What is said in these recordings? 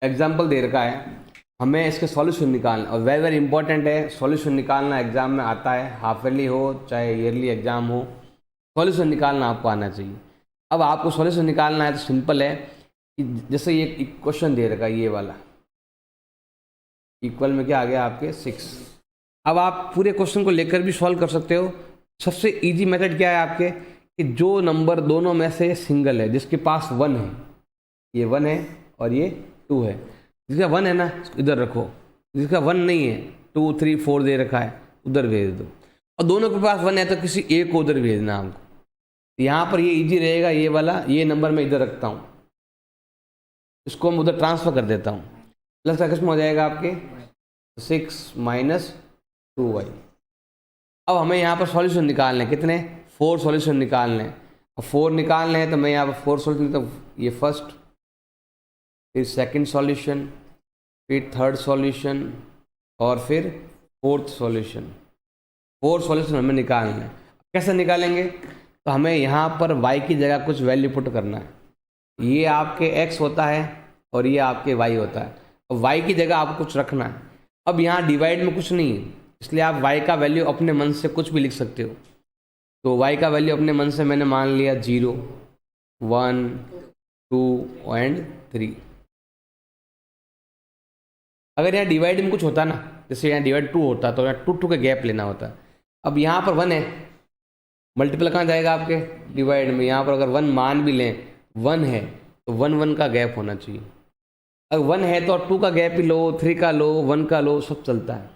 Example दे रखा है, हमें इसके सॉल्यूशन निकालना और वेरी वेरी इंपॉर्टेंट है। सॉल्यूशन निकालना एग्जाम में आता है, हाफ ईयरली हो चाहे ईयरली एग्जाम हो, सॉल्यूशन निकालना आपको आना चाहिए। अब आपको सॉल्यूशन निकालना है तो सिंपल है कि जैसे ये क्वेश्चन दे रखा है, ये वाला इक्वल में क्या आ गया आपके 6। अब आप पूरे क्वेश्चन को लेकर भी सॉल्व कर सकते हो। सबसे इजी मेथड क्या है आपके कि जो नंबर दोनों में से सिंगल है, जिसके पास 1 है, ये 1 है और ये 2 है, जिसका 1 है ना इधर रखो, जिसका 1 नहीं है 2 3 4 दे रखा है उधर भेज दो, और दोनों के पास 1 है तो किसी एक को उधर भेजना हमको। यहाँ पर ये इजी रहेगा, ये वाला ये नंबर मैं इधर रखता हूँ, इसको मैं उधर ट्रांसफ़र कर देता हूँ। प्लस का किस्म हो जाएगा आपके 6 माइनस 2y। अब हमें यहाँ पर सॉल्यूशन निकालने हैं, कितने 4 सॉल्यूशन निकालने हैं, और 4 निकालने हैं तो मैं यहाँ पर 4 सॉल्यूशन, तो ये फर्स्ट, फिर सेकंड सॉल्यूशन, फिर थर्ड सॉल्यूशन और फिर फोर्थ सॉल्यूशन। 4 सॉल्यूशन हमें निकालना है। कैसे निकालेंगे, तो हमें यहाँ पर y की जगह कुछ वैल्यू पुट करना है। ये आपके x होता है और ये आपके y होता है, और y की जगह आपको कुछ रखना है। अब यहाँ डिवाइड में कुछ नहीं है, इसलिए आप y का वैल्यू अपने मन से कुछ भी लिख सकते हो। तो y का वैल्यू अपने मन से मैंने मान लिया 0 1 2 एंड 3। अगर यहाँ डिवाइड में कुछ होता ना, जैसे यहाँ डिवाइड 2 होता तो यहाँ 2 के गैप लेना होता। अब यहाँ पर 1 है, मल्टीपल कहाँ जाएगा आपके डिवाइड में। यहाँ पर अगर 1 मान भी लें, 1 है तो 1 1 का गैप होना चाहिए। अगर 1 है तो 2 का गैप ही लो, 3 का लो, 1 का लो, सब चलता है।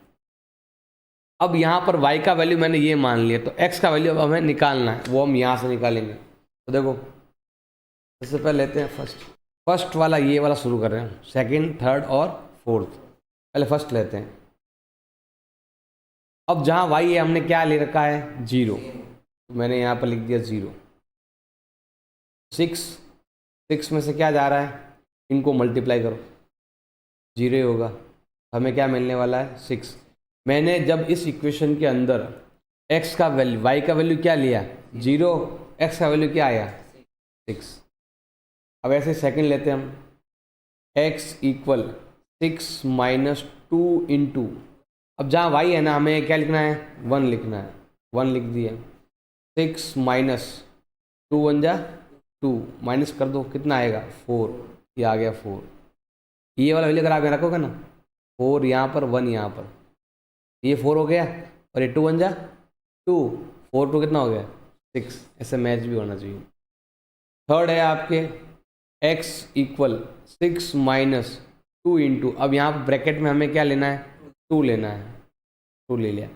अब यहाँ पर y का वैल्यू मैंने ये मान लिया, तो x का वैल्यू अब हमें निकालना है, वो हम यहाँ से निकालेंगे। तो देखो सबसे पहले लेते हैं फर्स्ट वाला, ये वाला शुरू कर रहे हैं, सेकंड थर्ड और फोर्थ। पहले फर्स्ट लेते हैं। अब जहाँ y है हमने क्या ले रखा है 0, तो मैंने यहाँ पर लिख दिया 0। 6 में से क्या जा रहा है, इनको मल्टीप्लाई करो, 0 ही होगा, हमें क्या मिलने वाला है 6। मैंने जब इस इक्वेशन के अंदर x का वैल्यू y का वैल्यू क्या लिया 0, x का वैल्यू क्या आया 6। अब ऐसे सेकंड लेते हैं हम, x इक्वल 6 माइनस 2 इंटू, अब जहाँ y है ना हमें क्या लिखना है 1 लिखना है, 1 लिख दिया। 6 माइनस 2 1 जा 2, माइनस कर दो कितना आएगा 4, ये आ गया 4। ये वाला वैल्यू अगर आप यहाँ रखोगे ना 4 यहाँ पर 1 यहाँ पर, ये 4 हो गया, और ये 2 1 जा 2, 4 2 कितना हो गया 6। ऐसे मैच भी होना चाहिए। थर्ड है आपके x इक्वल 6 माइनस 2 इंटू, अब यहाँ पर ब्रैकेट में हमें क्या लेना है 2 लेना है, 2 ले लिया।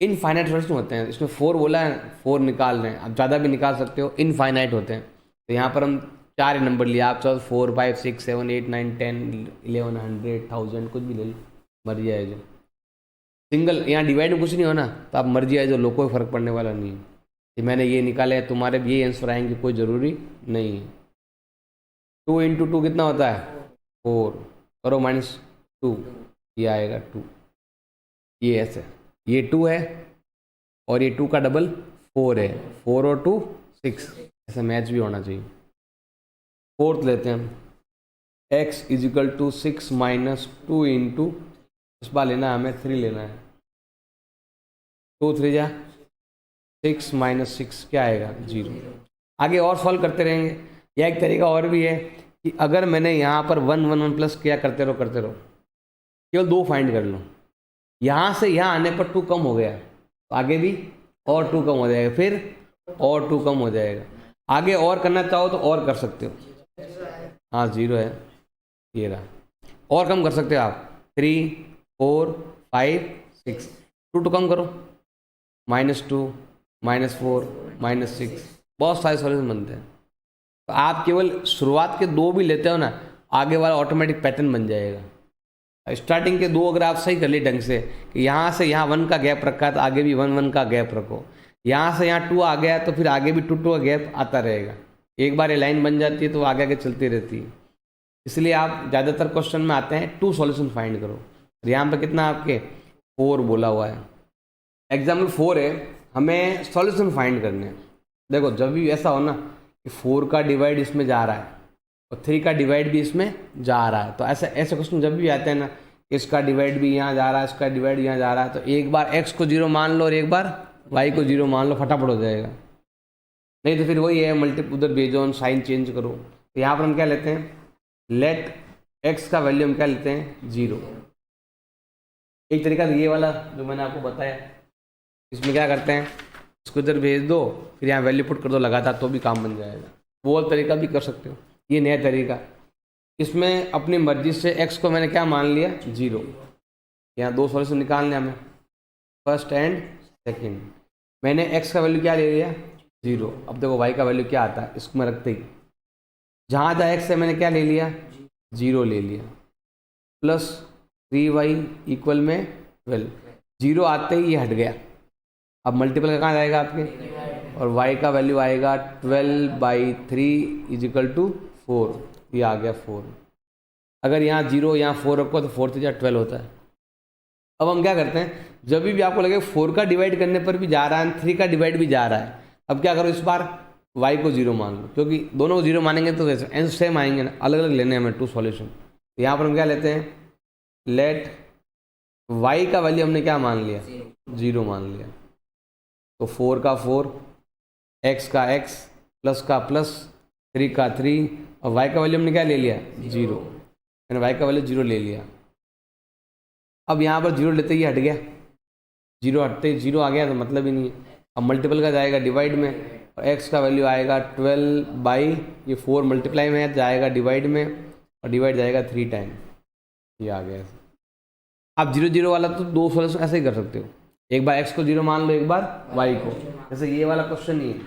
इनफाइनाइट फ्रैक्शन होते हैं, इसमें 4 बोला है 4 निकाल रहे हैं, आप ज़्यादा भी निकाल सकते हो, इनफाइनाइट होते हैं। तो यहाँ पर हम 4 नंबर लिया, आप चाहो 4 5 6 7 8 9 10 11 100 1000 कुछ भी ले लो, मर्जी आए जो। सिंगल यहाँ डिवाइड में कुछ नहीं होना, तो आप मर्जी आए जो लो, कोई फर्क पड़ने वाला नहीं है कि मैंने ये निकाले है तुम्हारे भी ये आंसर आएंगे, कोई ज़रूरी नहीं है। 2 इंटू 2 कितना होता है 4, करो -2, ये आएगा 2। ये ऐसे ये 2 है और ये 2 का डबल 4 है, 4 और 2 6, ऐसे मैच भी होना चाहिए। फोर्थ लेते हैं हम, x is equal to 6 minus 2 into, इस बार लेना है हमें 3 लेना है, 2 3 जा 6 माइनस 6 क्या आएगा 0। आगे और सॉल्व करते रहेंगे। या एक तरीका और भी है कि अगर मैंने यहाँ पर 1 1 1 प्लस किया, करते रहो, केवल 2 फाइंड कर लो, यहाँ से यहाँ आने पर 2 कम हो गया तो आगे भी और 2 कम हो जाएगा, फिर और 2 कम हो जाएगा। आगे और करना चाहो तो और कर सकते हो, हाँ 0 है, ये रहा, और कम कर सकते हो आप 3 4 5 6, 2 कम करो, -2 -4 -6, बहुत सारे सॉल्यूशन बनते हैं। तो आप केवल शुरुआत के 2 भी लेते हो ना, आगे वाला ऑटोमेटिक पैटर्न बन जाएगा। स्टार्टिंग के 2 अगर आप सही कर लिए ढंग से कि यहाँ से यहाँ 1 का गैप रखा है तो आगे भी 1 1 का गैप रखो, यहाँ से यहाँ 2 आ गया तो फिर आगे भी 2 2 का गैप आता रहेगा। एक बार ये लाइन बन जाती है तो आगे आगे चलती रहती है। इसलिए आप ज़्यादातर क्वेश्चन में आते हैं 2 सॉल्यूशन फाइंड करो। और यहाँ पे कितना आपके 4 बोला हुआ है, एग्जाम्पल 4 है, हमें सॉल्यूशन फाइंड करने हैं। देखो जब भी ऐसा हो ना कि 4 का डिवाइड इसमें जा रहा है और 3 का डिवाइड भी इसमें जा रहा है। तो ऐसे ऐसे क्वेश्चन जब भी आते हैं ना, इसका डिवाइड भी यहाँ जा रहा है, इसका डिवाइड यहाँ जा रहा है, तो एक बार x को 0 मान लो और एक बार y को 0 मान लो, फटाफट हो जाएगा। नहीं तो फिर वही है, उधर बेज ऑन साइन चेंज करो। तो यहाँ पर हम क्या लेते हैं, लेट x का वैल्यू हम क्या लेते हैं 0। एक तरीका ये वाला जो मैंने आपको बताया, इसमें क्या करते हैं, इसको इधर भेज दो, फिर यहाँ वैल्यू पुट कर दो लगातार, तो भी काम बन जाएगा। वो वाला तरीका भी कर सकते हो, ये नया तरीका। इसमें अपनी मर्जी से x को मैंने क्या मान लिया 0। यहाँ 2 सॉल्यूशन निकालने हमें, फर्स्ट एंड सेकंड। मैंने x का वैल्यू क्या ले लिया 0। अब देखो y का वैल्यू क्या आता है, इसको मैं रखते ही जहाँ जहाँ x है मैंने क्या ले लिया 0 ले लिया, प्लस 3y इक्वल में 12। 0 आते ही ये हट गया। अब मल्टीपल का कहाँ जाएगा आपके, और y का वैल्यू आएगा 12/3 इजिकल टू 4। ये आ गया 4। अगर यहाँ 0 यहाँ 4 रखो तो 4 3 12 होता है। अब हम क्या करते हैं, जब भी आपको लगे 4 का डिवाइड करने पर भी जा रहा है, 3 का डिवाइड भी जा रहा है, अब क्या करो, इस बार y को 0 मान लो, क्योंकि दोनों को 0 मानेंगे तो आंसर सेम आएंगे ना, अलग अलग लेने हैं हमें 2 सॉल्यूशन। तो यहाँ पर हम क्या लेते हैं, लेट y का वैल्यू हमने क्या मान लिया 0 मान लिया। तो 4 का 4, x का x, प्लस का प्लस, 3 का 3, और y का वैल्यू हमने क्या ले लिया 0। मैंने y का वैल्यू 0 ले लिया। अब यहाँ पर 0 लेते ही हट गया, 0 हटते ही 0 आ गया तो मतलब ही नहीं है। अब मल्टीपल का जाएगा डिवाइड में, और x का वैल्यू आएगा 12 4 मल्टीप्लाई में जाएगा डिवाइड में, और डिवाइड जाएगा 3 टाइम। ये आ गया। आप 0 0 वाला तो 2 सॉल्यूशन ऐसे ही कर सकते हो, एक बार x को 0 मान लो, एक बार y को। जैसे ये वाला क्वेश्चन ही है,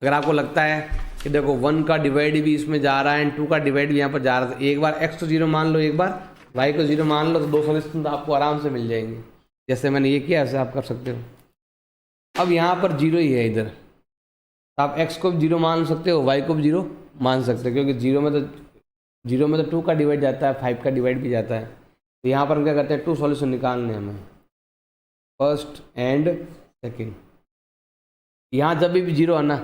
अगर आपको लगता है कि देखो 1 का डिवाइड भी इसमें जा रहा है एंड 2 का डिवाइड भी यहाँ पर जा रहा है, एक बार x को 0 मान लो, एक बार y को 0 मान लो, तो 2 सॉल्यूशन तो आपको आराम से मिल जाएंगे। जैसे मैंने ये किया ऐसे आप कर सकते हो। अब यहाँ पर 0 ही है इधर, तो आप x को भी 0 मान सकते हो, y को भी 0 मान सकते हो, क्योंकि 0 में तो 2 का डिवाइड जाता है, 5 का डिवाइड भी जाता है। तो यहाँ पर हम क्या करते हैं, 2 सॉल्यूशन निकालने हमें, फर्स्ट एंड सेकेंड। यहाँ जब भी 0 आना,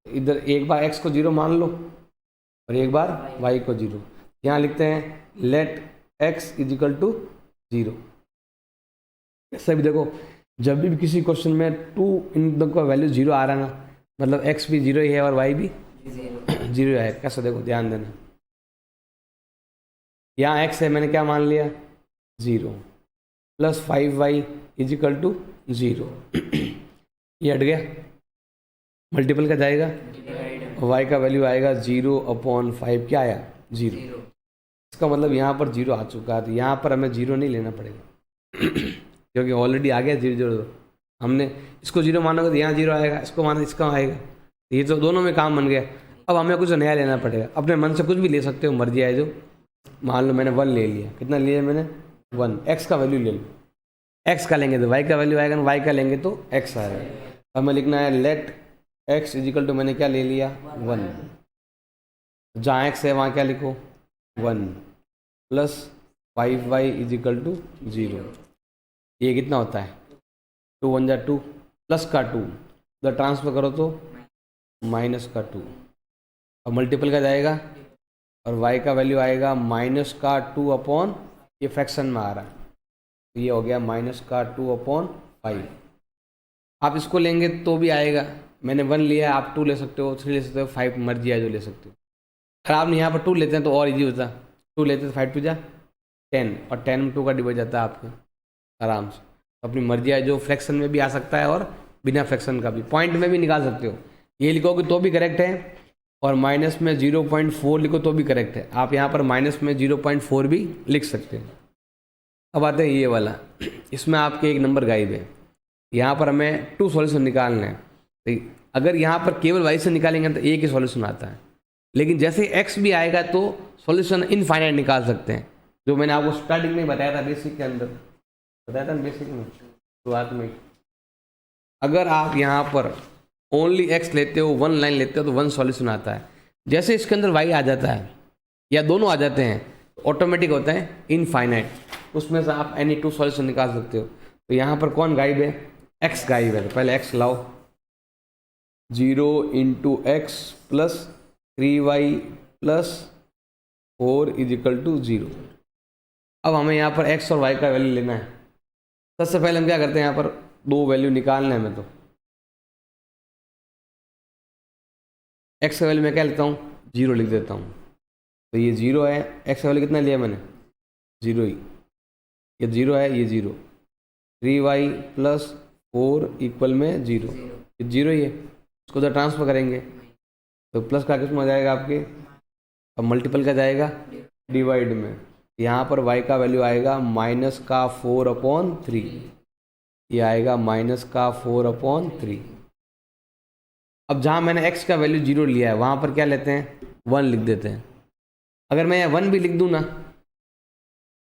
इधर एक बार x को 0 मान लो और एक बार y को 0। यहाँ लिखते हैं लेट x इजिकल टू 0। ऐसा भी देखो, जब भी किसी क्वेश्चन में 2 इन दोनों का वैल्यू 0 आ रहा है ना, मतलब x भी 0 ही है और y भी 0 है। कैसा देखो, ध्यान देना, यहाँ x है मैंने क्या मान लिया 0, प्लस 5y इजिकल टू 0। ये हट गया, मल्टीपल का जाएगा, y का वैल्यू आएगा 0/5, क्या आया 0। इसका मतलब यहाँ पर 0 आ चुका है, तो यहाँ पर हमें 0 नहीं लेना पड़ेगा क्योंकि ऑलरेडी आ गया 0 0। हमने इसको 0 मानोगे तो यहाँ 0 आएगा, इसको मानो इसका आएगा, ये तो दोनों में काम बन गया। अब हमें कुछ नया लेना पड़ेगा, अपने मन से कुछ भी ले सकते हो, मर्जी आए जो। मान लो मैंने 1 ले लिया, कितना लिया मैंने 1, x का वैल्यू ले लो, x का लेंगे तो y का वैल्यू आएगा, y का लेंगे तो x आएगा। हमें लिखना है लेट x इजिकल टू, मैंने क्या ले लिया 1, जहाँ x है वहाँ क्या लिखो 1, प्लस 5y इजिकल टू 0। ये कितना होता है 2 1 जा 2, प्लस का 2, उधर ट्रांसफर करो तो माइनस का 2, और मल्टीपल का जाएगा, और y का वैल्यू आएगा माइनस का 2/, ये फ्रैक्शन में आ रहा है, तो ये हो गया माइनस का 2/5। आप इसको लेंगे तो भी आएगा, मैंने 1 लिया, आप 2 ले सकते हो, 3 ले सकते हो, 5 मर्जी है जो ले सकते हो। अगर आपने यहाँ पर 2 लेते हैं तो और इजी होता, 2 लेते हैं 5 2 जा 10, और 10 में 2 का डिवाइड जाता है आपके आराम से। अपनी मर्जी है, जो फ्रैक्शन में भी आ सकता है और बिना फ्रैक्शन का भी, पॉइंट में भी निकाल सकते हो। ये लिखोगे तो भी करेक्ट है, और माइनस में 0.4 लिखो तो भी करेक्ट है। आप यहाँ पर माइनस में 0.4 भी लिख सकते हैं। अब आते हैं ये वाला, इसमें आपके एक नंबर गायब है। यहाँ पर हमें 2 सॉल्यूशन निकालना है, तो अगर यहाँ पर केवल y से निकालेंगे तो एक ही सॉल्यूशन आता है, लेकिन जैसे x भी आएगा तो सॉल्यूशन इनफाइनाइट निकाल सकते हैं, जो मैंने आपको स्टार्टिंग में बताया था, बेसिक के अंदर बताया था, बेसिक में शुरुआत में। अगर आप यहाँ पर ओनली x लेते हो, 1 लाइन लेते हो, तो 1 सॉल्यूशन आता है। जैसे इसके अंदर y आ जाता है या दोनों आ जाते हैं, ऑटोमेटिक होता है इनफाइनाइट, उसमें से आप एनी 2 सॉल्यूशन निकाल सकते हो। तो यहाँ पर कौन गायब है, x गायब है, तो पहले x लाओ, 0 × x plus 3y plus 4 is equal to 0। अब हमें यहाँ पर x और y का वैल्यू लेना है। सबसे पहले हम क्या करते हैं, यहाँ पर दो वैल्यू निकालना है हमें। तो x का वैल्यू मैं क्या लेता हूँ, 0 लिख देता हूँ। तो ये 0 है, x का वैल्यू कितना लिया मैंने, 0 ही। ये 0 है, ये 0। 3y प्लस 4 इक्वल में 0, ये 0 ही है। इसको तो ट्रांसफर करेंगे तो प्लस का किस में हो जाएगा आपके, अब मल्टीपल का जाएगा डिवाइड में। यहाँ पर y का वैल्यू आएगा माइनस का 4/3, ये आएगा माइनस का 4/3। अब जहाँ मैंने x का वैल्यू 0 लिया है वहाँ पर क्या लेते हैं, 1 लिख देते हैं। अगर मैं 1 भी लिख दूँ ना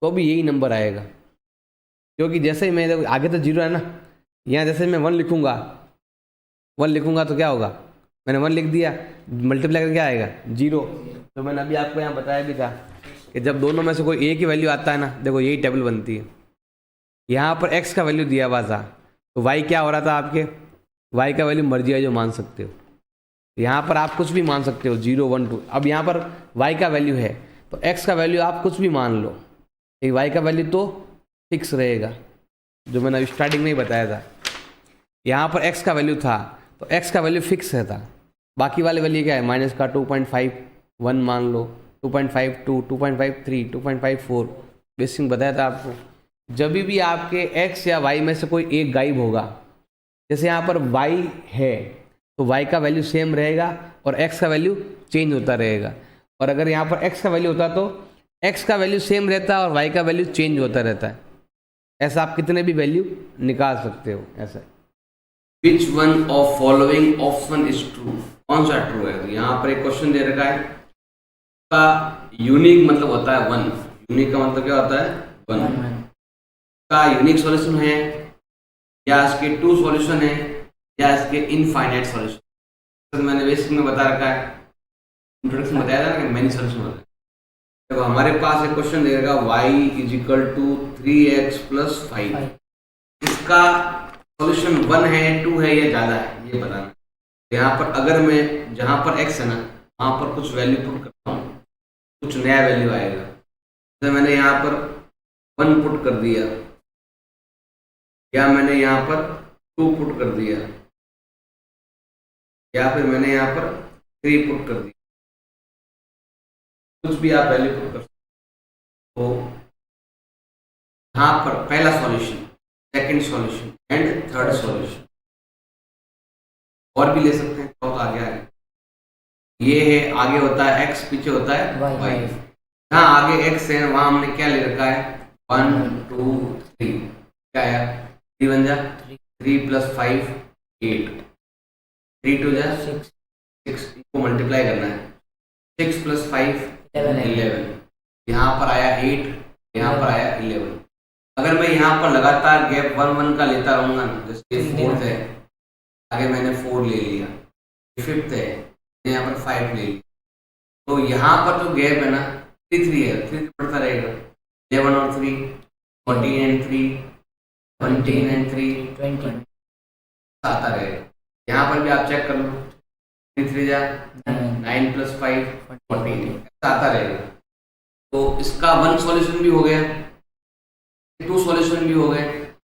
तो भी यही नंबर आएगा, क्योंकि जैसे ही मैं आगे तो 0 है ना, यहाँ जैसे मैं 1 लिखूँगा, 1 लिखूँगा तो क्या होगा, मैंने 1 लिख दिया, मल्टीप्लाई करके क्या आएगा 0। तो मैंने अभी आपको यहाँ बताया भी था कि जब दोनों में से कोई एक ही वैल्यू आता है ना, देखो यही टेबल बनती है। यहाँ पर x का वैल्यू दिया हुआ था तो y क्या हो रहा था आपके, y का वैल्यू मर्जी है जो मान सकते हो। यहाँ पर आप कुछ भी मान सकते हो, 0 1 2। अब यहाँ पर y का वैल्यू है तो x का वैल्यू आप कुछ भी मान लो, एक y का वैल्यू तो फिक्स रहेगा, जो मैंने अभी स्टार्टिंग में ही बताया था। यहाँ पर x का वैल्यू था तो x का वैल्यू फिक्स है था, बाकी वाले वैल्यू क्या है, माइनस का 2.5 1 मान लो, 2.52 2.53 2.54। बेसिक बताया था आपको। जब भी आपके x या y में से कोई एक गायब होगा, जैसे यहाँ पर y है तो y का वैल्यू सेम रहेगा और x का वैल्यू चेंज होता रहेगा। और अगर यहाँ पर x का वैल्यू होता तो x का वैल्यू सेम रहता है और y का वैल्यू चेंज होता रहता है। ऐसा आप कितने भी वैल्यू निकाल सकते हो। ऐसा which one of following option is true, कौन सा ट्रू है। तो यहाँ पर एक क्वेश्चन दे रखा है, का यूनिक मतलब होता है 1, यूनिक का मतलब क्या होता है 1। का यूनिक सॉल्यूशन है या इसके 2 सॉल्यूशन है या इसके इनफाइनाइट सॉल्यूशन। तो मैंने बेसिक में बता रखा है, इंट्रोडक्शन बताया था ना कि मेनी सॉल्यूशन होता है। देखो हमारे पास एक क्वेश्चन दे रखा y is equal to 3x plus 5। इसका सॉल्यूशन 1 है 2 है या ज़्यादा है ये बताना। यहाँ पर अगर मैं जहाँ पर x है ना वहाँ पर कुछ वैल्यू पुट करता हूँ, कुछ नया वैल्यू आएगा। जैसे मैंने यहाँ पर 1 पुट कर दिया या मैंने यहाँ पर 2 पुट कर दिया या फिर मैंने यहाँ पर 3 पुट कर दिया, कुछ भी आप वैल्यू पुट कर सकते हो। यहाँ पर पहला solution, second solution and third solution, और भी ले सकते हैं बहुत आगे आगे। ये है आगे होता है x, पीछे होता है y। जहाँ आगे x है वहां हमने क्या ले रखा है 1 2 3। क्या आया 3 बन जा 3 प्लस 5 8, 3 2 जा 6 को मल्टीप्लाई करना है, 6 प्लस 5 11। यहाँ पर आया 8, यहाँ पर आया 11। अगर मैं यहाँ पर लगातार गैप 1 1 का लेता रहूंगा ना, जैसे 4th है आगे मैंने 4 ले लिया, 5th है यहाँ पर 5 ले लिया, तो यहाँ पर जो गैप है ना 3 3 है, 3 बढ़ता रहेगा। 11 और 3 14 एंड 3 17 एंड 3 20 आता रहेगा। यहाँ पर भी आप चेक कर लो, 3 3 जा 9 प्लस 5 14 आता रहेगा। तो इसका 1 सॉल्यूशन भी हो गया, 2 सॉल्यूशन भी हो गए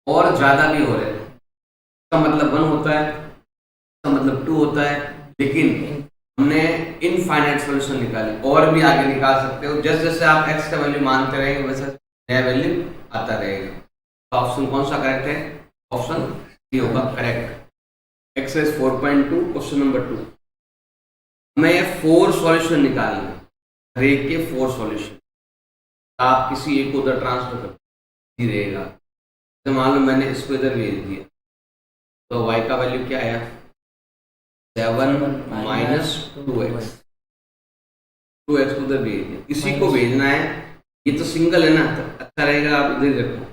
और ज़्यादा भी हो रहे हैं। इसका मतलब 1 होता है, इसका मतलब 2 होता है, लेकिन हमने इनफाइनाइट सॉल्यूशन निकाले, और भी आगे निकाल सकते हो। जैसे जैसे आप x का वैल्यू मानते रहेंगे वैसे नया वैल्यू आता रहेगा। तो ऑप्शन कौन सा करेक्ट है, ऑप्शन सी होगा करेक्ट। एक्सरसाइज 4.2 क्वेश्चन नंबर 2, हमें 4 सॉल्यूशन निकालना है, हर एक के 4 सॉल्यूशन। आप किसी एक को उधर ट्रांसफर कर रहेगा। तो मान लो मैंने इसको इधर भेज दिया तो y का वैल्यू क्या आया 7 माइनस 2x, 2x उधर भेज दिया। इसी को भेजना है, ये तो सिंगल है ना, तो अच्छा रहेगा आप इधर रखो।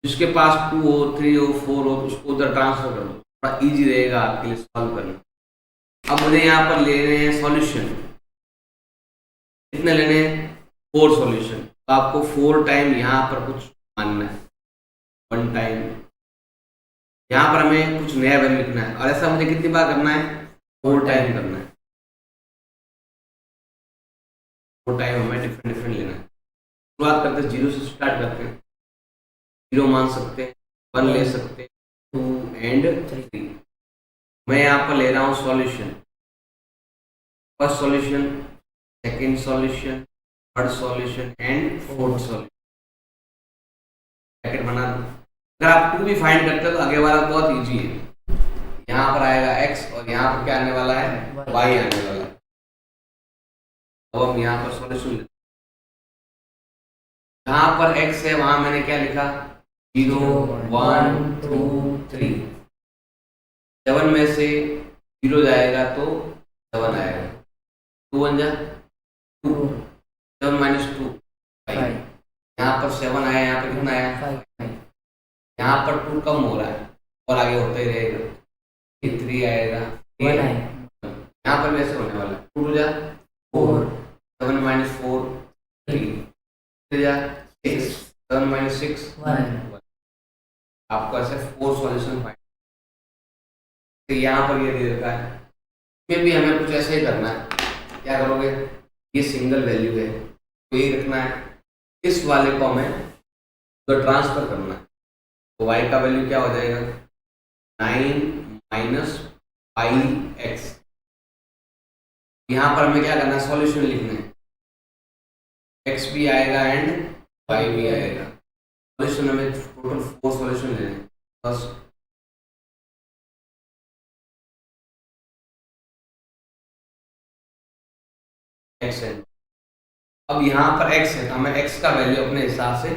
जिसके पास 2 हो 3 हो 4 हो उसको उधर ट्रांसफर कर दो, थोड़ा इजी रहेगा आपके लिए सॉल्व करना। अब मुझे यहाँ पर ले रहे हैं सॉल्यूशन, कितने लेने हैं 4 सॉल्यूशन। तो आपको 4 टाइम यहाँ पर कुछ मानना है, 1 टाइम यहाँ पर हमें कुछ नया वैल्यू लिखना है। और ऐसा मुझे कितनी बार करना है 4 टाइम करना है। वो टाइम हमें डिफरेंट डिफरेंट लेना है। शुरुआत करते हैं जीरो से, स्टार्ट करते हैं। जीरो मान सकते हैं, 1 ले सकते हैं, 2 एंड 3। मैं यहाँ पर ले रहा हूँ solution, first solution, second solution, third solution and fourth solution. Bracket बना दो। अगर आप 2 भी फाइंड करते हो तो आगे वाला बहुत इजी है। यहाँ पर आएगा x और यहाँ पर क्या आने वाला है, y आने वाला है। अब हम यहाँ पर सॉल्यूशन लेते हैं। जहाँ पर x है वहां मैंने क्या लिखा, 0 1 2 3। 7 में से 0 जाएगा तो 7 आएगा, 2 1 जा 2, 7 माइनस 2 5। यहाँ पर 7 आया, यहाँ पर कितना आया 5। यहाँ पर 2 कम हो रहा है और आगे होता ही रहेगा, 3 आएगा, 1 आएगा। यहाँ पर भी ऐसे होने वाला है, 2 जा 4, 7 माइनस 4 3, 3 जा 6, 7 माइनस 6 1। आपको ऐसे 4 सॉल्यूशन फाइंड। तो यहाँ पर ये दे रखा है, इसमें भी हमें कुछ ऐसे ही करना है। क्या करोगे, ये सिंगल वैल्यू है तो ये रखना है, इस वाले को हमें तो ट्रांसफर करना है। तो y का वैल्यू क्या हो जाएगा, 9 माइनस 5x। यहाँ पर हमें क्या करना है, सॉल्यूशन लिखना है। x भी आएगा एंड y भी आएगा। सॉल्यूशन हमें टोटल 4 सॉल्यूशन लेने हैं। बस x है, अब यहाँ पर x है तो हमें x का वैल्यू अपने हिसाब से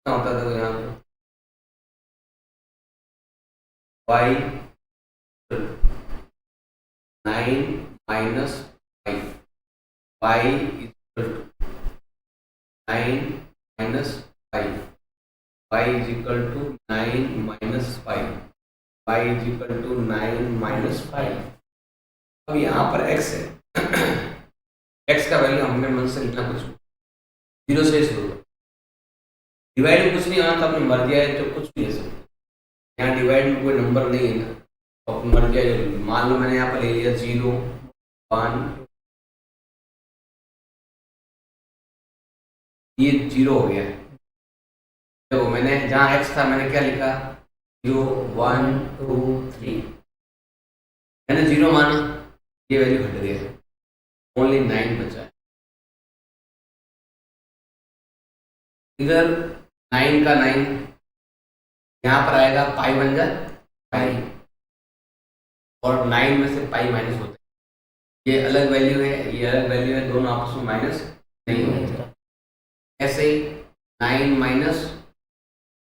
क्या होता था, यहाँ पर y 9 minus 5, y equal to 9 minus 5, y is equal to 9 minus 5, y is equal to 9 minus 5। अब यहाँ पर x है, x का वैल्यू हमने मन से लिखना कुछ 0 से शुरू। डिवाइड में कुछ नहीं आना तो अपनी मर्जी है तो कुछ भी ले सकते। यहाँ डिवाइड में कोई नंबर नहीं है ना, तो अपनी मर्जी है। मान लो मैंने यहाँ पर ले लिया 0 1, ये 0 हो गया। तो मैंने जहाँ x था मैंने क्या लिखा, 0 1 2 3। मैंने 0 माना, ये वैल्यू हट गया, ओनली 9 बचा है। इधर 9 का 9 यहाँ पर आएगा, पाई बन जाए पाई, और 9 में से पाई माइनस होता है। ये अलग वैल्यू है, ये अलग वैल्यू है, दोनों आपस में माइनस नहीं होता। ऐसे 9 माइनस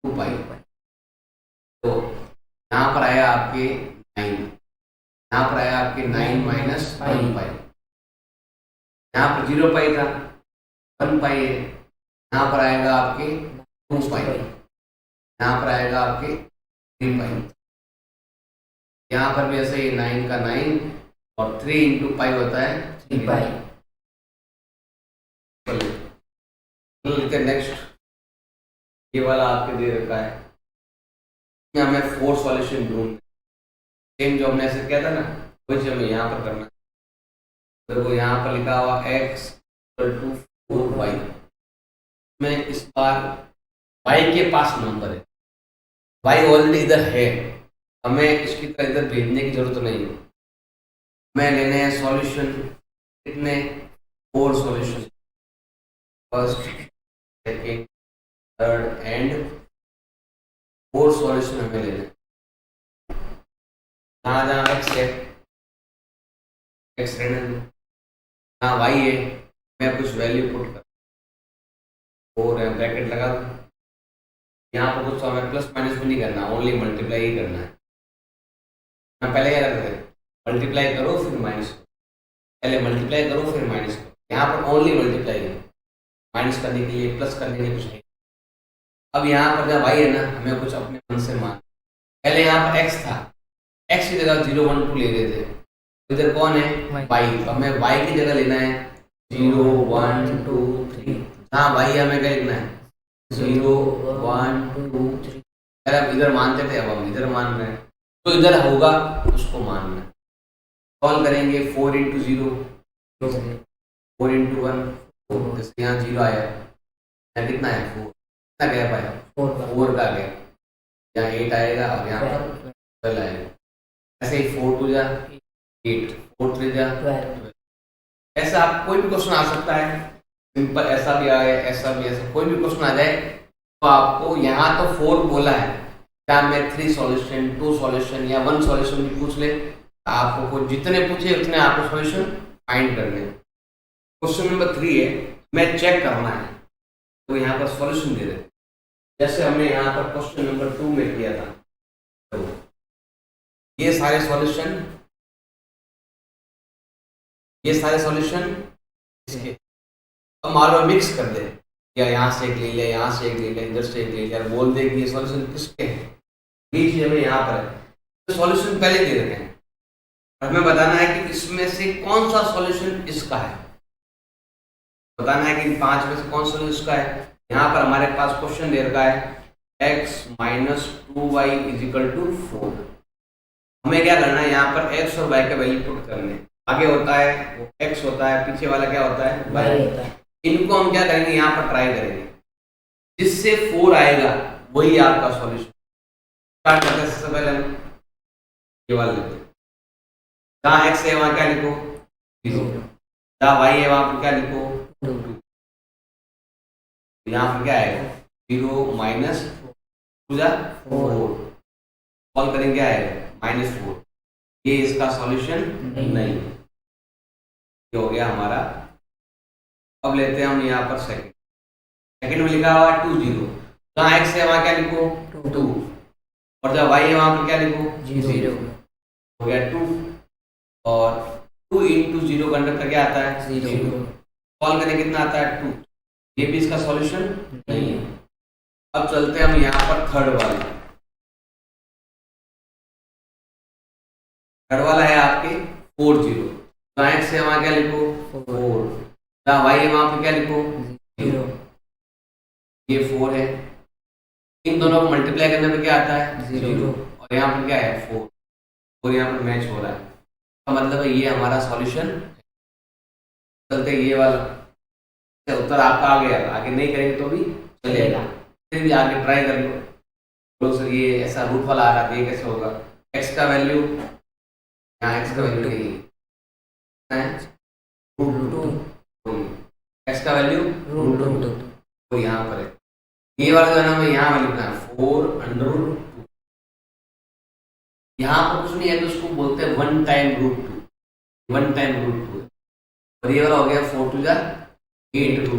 2 पाई, तो यहाँ पर आया आपके 9, यहाँ पर आया आपके 9 माइनस 1 पाई। यहाँ पर 0 पाई था, 1 पाई है। यहाँ पर आएगा आपके 2 पाई, यहाँ पर आएगा आपके 3 पाई। यहाँ पर भी ऐसे ही 9 का 9 और 3 इंटू पाई होता है 3 पाई। नेक्स्ट ये वाला आपके दे रखा है, हमें 4 सॉल्यूशन ढूंढ, सेम जो हमने ऐसे किया था ना वही हमें यहाँ पर करना है। देखो यहाँ पर लिखा हुआ x इक्वल टू 4y। मैं इस बार y के पास नंबर है, y ऑलरेडी इधर है, हमें इसकी तरह इधर भेजने की जरूरत नहीं है। मैं लेने हैं सॉल्यूशन, कितने 4 solution, first second third and 4 solution हमें लेने हैं। जहाँ जहाँ x है x रहने दो, जहाँ y है मैं कुछ वैल्यू पुट कर 4 है, ब्रैकेट लगा दो। यहाँ पर कुछ हमें प्लस माइनस भी नहीं करना, ओनली मल्टीप्लाई ही करना है। मैं पहले क्या करते थे, मल्टीप्लाई करो फिर माइनस करो, पहले मल्टीप्लाई करो फिर माइनस करो। यहाँ पर ओनली मल्टीप्लाई करो, माइनस करने के लिए प्लस करने के लिए कुछ नहीं। अब यहाँ पर जब y है ना, हमें कुछ अपने मन से मान, पहले यहाँ पर x था, x की जगह 0 1 2 ले रहे थे, इधर कौन है y, तो हमें y की जगह लेना है 0 1 2 3। हाँ y हमें क्या लिखना है 0 1 2 3। अरे अब इधर मानते थे, अब हम इधर मान रहे हैं, तो इधर होगा उसको मानना है। सॉल्व करेंगे 4 इंटू 0 4 इंटू 1 4, जैसे यहाँ 0 आया, यहाँ कितना है 4, कितना गैप आया 4 का गैप, यहाँ 8 आएगा और यहाँ पर 12 आएगा। ऐसे ही 4 2 जा 8, 4 3 जा 12। ऐसा आप कोई भी क्वेश्चन आ सकता है, सिंपल ऐसा भी आए, ऐसा भी, ऐसा कोई भी क्वेश्चन आ जाए तो आपको यहाँ तो 4 बोला है, क्या मैं 3 सॉल्यूशन 2 सॉल्यूशन या 1 सॉल्यूशन भी पूछ ले, आपको कोई जितने पूछे उतने आपको सॉल्यूशन फाइंड करने। क्वेश्चन नंबर 3 है, मैं चेक करना है, तो यहाँ पर सॉल्यूशन दे रहे, जैसे हमने यहाँ पर क्वेश्चन नंबर 2 में किया था, तो ये सारे सॉल्यूशन इसके, अब मान लो मिक्स कर दे, या यहाँ से एक ले लिया, यहाँ से एक ले लिया, इधर से एक ले लिया, बोल दे कि ये सॉल्यूशन किसके हैं, बीच में यहाँ पर है, तो सॉल्यूशन पहले दे रखे हैं, हमें बताना है कि इसमें से कौन सा सॉल्यूशन इसका है, बताना है कि 5 में से कौन सा सॉल्यूशन इसका है। यहाँ पर हमारे पास क्वेश्चन दे रखा है x minus 2y is equal to 4। हमें क्या करना है, यहाँ पर x और y का वैल्यू पुट करने, आगे होता है वो x होता है, पीछे वाला क्या होता है y होता है। इनको हम क्या करेंगे, यहाँ पर ट्राई करेंगे, जिससे 4 आएगा वही आपका सॉल्यूशन। स्टार्ट करते हैं, सबसे पहले हम ये वाला लेते हैं, जहाँ x है वहाँ क्या लिखो 0, जहाँ y है वहाँ पर क्या लिखो 2, यहाँ पर क्या आएगा 0 माइनस 2 4, सॉल्व करेंगे क्या आएगा -4, ये इसका सॉल्यूशन नहीं, ये हो गया हमारा। अब लेते हैं हम यहाँ पर सेकंड में लिखा हुआ 2 0, जहाँ x है वहाँ क्या लिखो 2, और जहाँ y है वहाँ पर क्या लिखो 0, हो गया 2, और 2 इंटू 0 का अंदर क्या आता है 0, सॉल्व करें कितना आता है 2, ये भी इसका सॉल्यूशन नहीं है। अब चलते हैं हम यहाँ पर थर्ड वाला है आपके 4 0, जहाँ x है वहाँ क्या लिखो 4, जहाँ y है वहाँ पे क्या लिखो 0, ये 4 है, इन दोनों को मल्टीप्लाई करने पे क्या आता है 0, और यहाँ पर क्या है 4, और यहाँ पर मैच हो रहा है, तो मतलब है ये हमारा सॉल्यूशन। चलते ये वाला उत्तर आपका आ गया, आगे नहीं करेंगे तो भी चलेगा, फिर भी आगे ट्राई कर लो। तो सर ये ऐसा रूट वाला आ रहा है, ये कैसे होगा, x का वैल्यू, यहाँ x का वैल्यू नहीं है √2, x का वैल्यू √2, तो यहाँ पर है, ये वाला जो है ना हमें यहाँ में लिखना है 4√2, यहाँ पर कुछ नहीं है तो उसको बोलते हैं 1 टाइम √2, और ये वाला हो गया 4 2 8√2,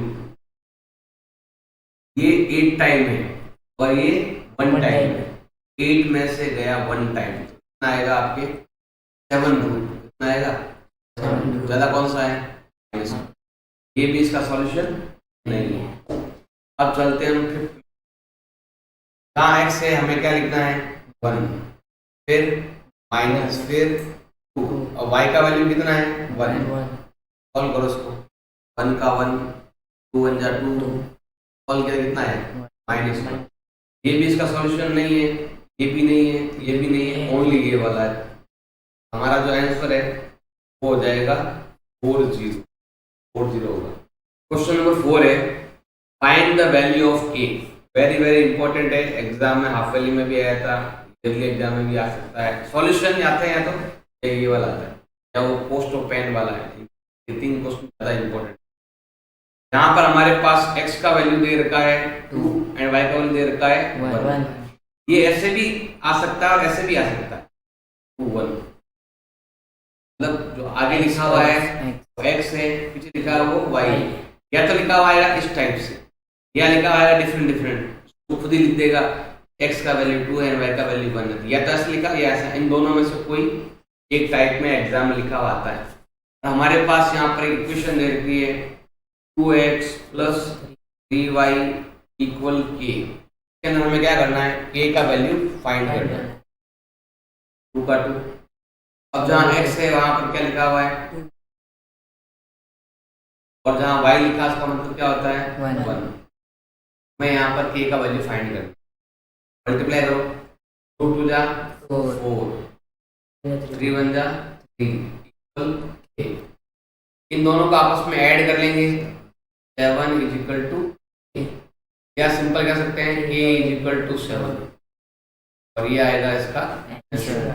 ये 8 टाइम है और ये 1 टाइम है, 8 में से गया 1 टाइम, कितना आएगा आपके 7√2, कितना आएगा 7, ज्यादा कौन सा है, ये भी इसका सॉल्यूशन नहीं है। अब चलते हैं हम फिर, जहाँ x है हमें क्या लिखना है 1, फिर माइनस, फिर 2, और y का वैल्यू कितना है 1, सॉल्व करो इसको, 1 का 1, 2 1 जा 2, सॉल्व किया कितना है -1, ये भी इसका सॉल्यूशन नहीं है, ये भी नहीं है, ये भी नहीं है, ओनली ये वाला है। हमारा जो आंसर है वो हो जाएगा 40 होगा। क्वेश्चन नंबर 4 है, find the value of k, very important है, एग्जाम में हाफ वैली में भी आया था, दिल्ली एग्जाम में भी आ सकता है, सॉल्यूशन आते हैं या तो ये वाला आता है या वो पोस्ट ऑफ पेन वाला है, ये 3 क्वेश्चन ज्यादा इंपॉर्टेंट। यहाँ पर हमारे पास x का वैल्यू दे रखा है 2 एंड y का वैल्यू दे रखा है 1, ये ऐसे भी आ सकता है और ऐसे भी आ सकता है 2 1, मतलब जो आगे लिखा हुआ है वो x है, पीछे लिखा है वो y, या तो लिखा हुआ है इस टाइप से, या लिखा हुआ है डिफरेंट, तो खुद ही लिख देगा x का वैल्यू 2 है y का वैल्यू 1 है, या तो ऐसे लिखा या ऐसा, इन दोनों में से कोई एक टाइप में एग्जाम में लिखा हुआ आता है। तो हमारे पास यहाँ पर इक्वेशन दे रखी है 2x + 3y = k, इसके अंदर हमें क्या करना है k का वैल्यू फाइंड करना है, 2 का 2, अब जहाँ x है वहां पर क्या लिखा हुआ है, और जहाँ y लिखा है उसका मतलब क्या होता है 1, मैं यहाँ पर k का वैल्यू फाइंड करना, मल्टीप्लाई करो, 2 2 जा 4, 3 1 जा 3 = k, इन दोनों को आपस में ऐड कर लेंगे 7 इज इक्वल टू ए, या सिंपल कह सकते हैं a इज इक्वल टू 7 और ये आएगा इसका आंसर।